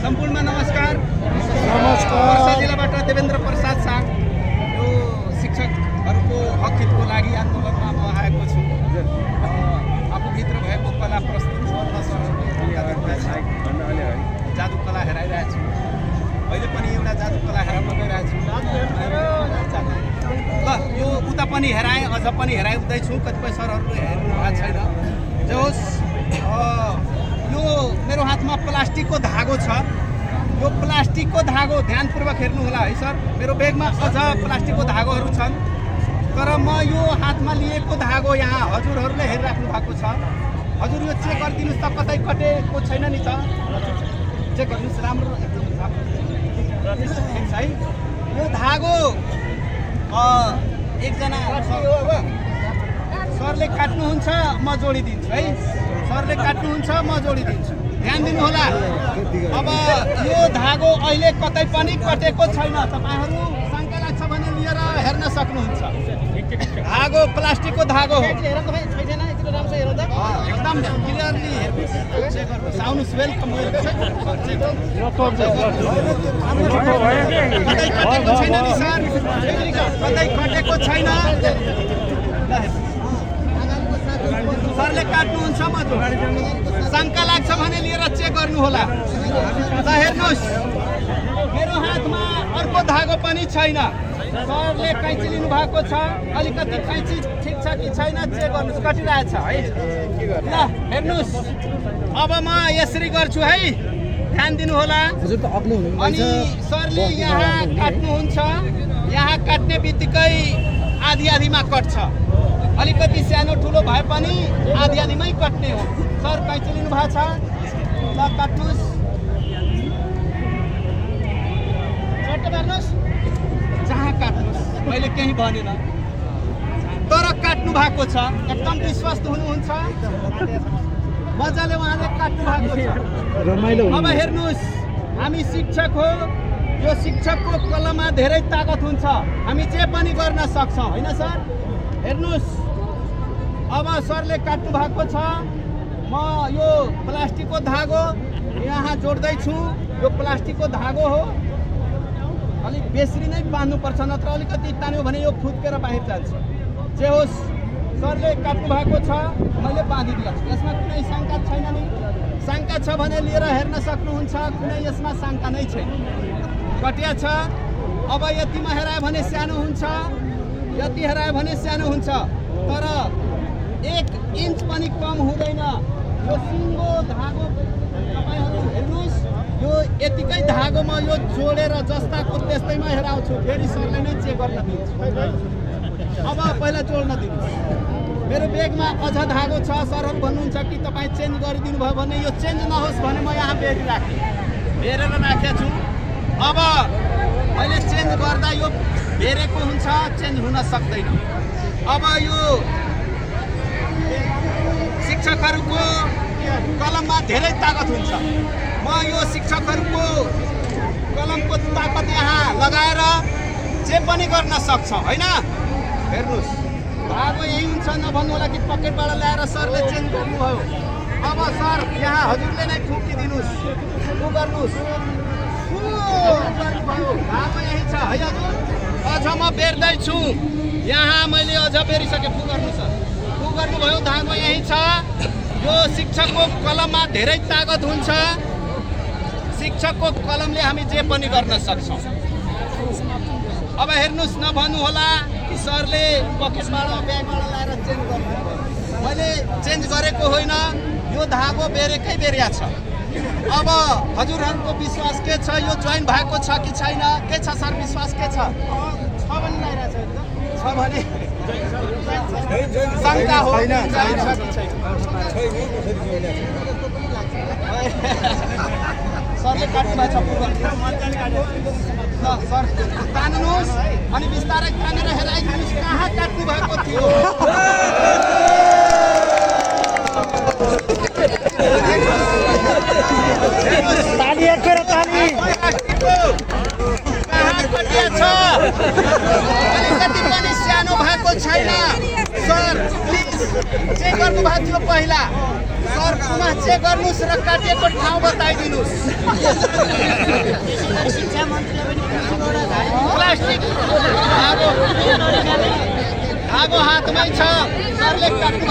सम्पूर्ण नमस्कार। पर्सा जिल्लाबाट देवेन्द्र प्रसाद शाह यो शिक्षकहरूको हक हितको लागि आन्दोलनमा म आएको छु। आफूभित्र भएको कला प्रस्तुत गर्न जादु कला हेराइरहेको छु। अहिले पनि एउटा जादु कला हेराउन गइरहेको छु। ल यो उता पनि हेराएँ, अझ पनि हेराउँदैछु। कतिपय सरहरूले हेर्नु भएको छैन। जे होस्, यो मेरो हातमा प्लास्टिकको धागो छ। यो प्लास्टिकको धागो ध्यानपूर्वक हेर्नु होला है सर। मेरो ब्यागमा अझ प्लास्टिकको धागोहरू छन्, तर म यो हातमा लिएको धागो यहाँ हजुरहरूले हेरिराख्नु भएको छ। हजुर यो चेक गरिदिनुहोस् त, कतै कटेको छैन नि त? चेक गरिदिनुहोस्, राम्रो एकदम ठिक छ है। यो धागो एकजना सरले काट्नुहुन्छ, म जोडिदिन्छु है। सरले काट्नुहुन्छ, म जोडिदिन्छु। ध्यान दिनु होला। अब यो धागो अहिले कतै पनि कटेको छैन। तपाईहरू शङ्का लाग्छ भने लिएर हेर्न सक्नुहुन्छ। धागो प्लास्टिकको धागो हो। एकदम क्लियरली हेर्नुहोस्। आउनुहोस्, वेलकम कटेको छैन नि सर, कतै कटेको छैन। सरले काट्नुहुन्छ, म शङ्का लाग्छ भने लिएर चेक गर्नु होला। ल हेर्नुहोस्, मेरो हातमा अर्को धागो पनि छैन। सरले कैँची लिनु भएको छ। अलिकति कैँची ठिक छ कि छैन चेक गर्नुहोस्। कटिरहेछ है। ल हेर्नुहोस्, अब म यसरी गर्छु है। ध्यान दिनु होला। अनि सरले यहाँ काट्नुहुन्छ। यहाँ काट्ने बित्तिकै आधी आधीमा कट्छ। अलिकति सानो ठुलो भए पनि आधी आधीमै कट्ने हो। सर कैँची लिनु भएको छ। ल काट्नुहोस्, चट्ट मार्नुहोस्, जहाँ काट्नुहोस्। मैले केही भनेन, तर काट्नु भएको छ। एकदम विश्वस्त हुनुहुन्छ। मजाले उहाँले काट्नु भएको छ। अब हेर्नुहोस्, हामी शिक्षक हो। यो शिक्षकको कलममा धेरै ताकत हुन्छ। हामी जे पनि गर्न सक्छौँ होइन सर? हेर्नुहोस्, अब सरले काट्नु भएको छ। म यो प्लास्टिकको धागो यहाँ जोड्दैछु। यो प्लास्टिकको धागो हो। अलिक बेसरी नै बाँध्नुपर्छ, नत्र अलिकति तान्यो भने यो फुत्केर बाहिर जान्छ। जे होस्, सरले काट्नु भएको छ, मैले बाँधिदिएको छु। यसमा कुनै शङ्का छैन नि? शङ्का छ भने लिएर हेर्न सक्नुहुन्छ। कुनै यसमा शङ्का नै छैन। कटिया छ। अब यतिमा हेरायो भने सानो हुन्छ, यति हेरायो भने सानो हुन्छ, तर 1 इन्च पनि कम हुँदैन। यो सिङ्गो धागो तपाईँहरू हेर्नुहोस्। यो यतिकै धागोमा यो जोडेर जस्ताको त्यस्तैमा हेराउँछु। फेरि सरले नै चेक गर्न दिन्छु। अब पहिला जोड्न दिनुहोस्। मेरो ब्यागमा अझ धागो छ। सरहरू भन्नुहुन्छ कि तपाईँ चेन्ज गरिदिनु भयो भने यो चेन्ज नहोस् भने म यहाँ बेरेर राखेको छु। अब मैले चेन्ज गर्दा यो बेरेको हुन्छ, चेन्ज हुन सक्दैन। अब यो शिक्षकहरूको कलममा धेरै ताकत हुन्छ। म यो शिक्षकहरूको कलमको ताकत यहाँ लगाएर जे पनि गर्न सक्छ होइन? हेर्नुहोस्, धागो यही हुन्छ। नभन्नु होला कि पकेटबाट ल्याएर सरले चेन्ज गर्नुभयो। अब सर यहाँ हजुरले नै फुकिदिनुहोस्। उ गर्नुहोस्, धागो यही छ है हजुर। अझ म बेर्दैछु। यहाँ मैले अझ बेरिसकेँ। फु गर्नु सर, फु गर्नुभयो। धागो यही छ। यो शिक्षकको कलममा धेरै ताकत हुन्छ। शिक्षकको कलमले हामी जे पनि गर्न सक्छौँ। अब हेर्नुहोस्, नभन्नु होला कि सरले पकेटबाट ब्यागबाट ल्याएर चेन्ज गर्नुभयो। मैले चेन्ज गरेको होइन। यो धागो बेरेकै बेरिया छ। अब हजुरहरूको विश्वास के छ? यो जोइन भएको छ कि छैन? के छ सर विश्वास? के छ? छ भने शङ्का हो। सरले काट्नु भएको छ। सर तान्नुहोस् अनि बिस्तारै तानेर हेराइदिनुहोस् कहाँ काट्नु भएको थियो। अलिकति पनि सानो भएको छैन। सर प्लिज चेक गर्नुभएको थियो पहिला सर पुनः चेक गर्नुहोस् र काटिएको ठाउँ बताइदिनुहोस् प्लास्टिक धागो हातमै छ सरले काट्नु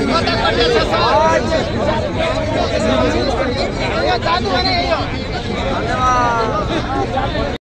कता कटिएछ सर यो जानु भने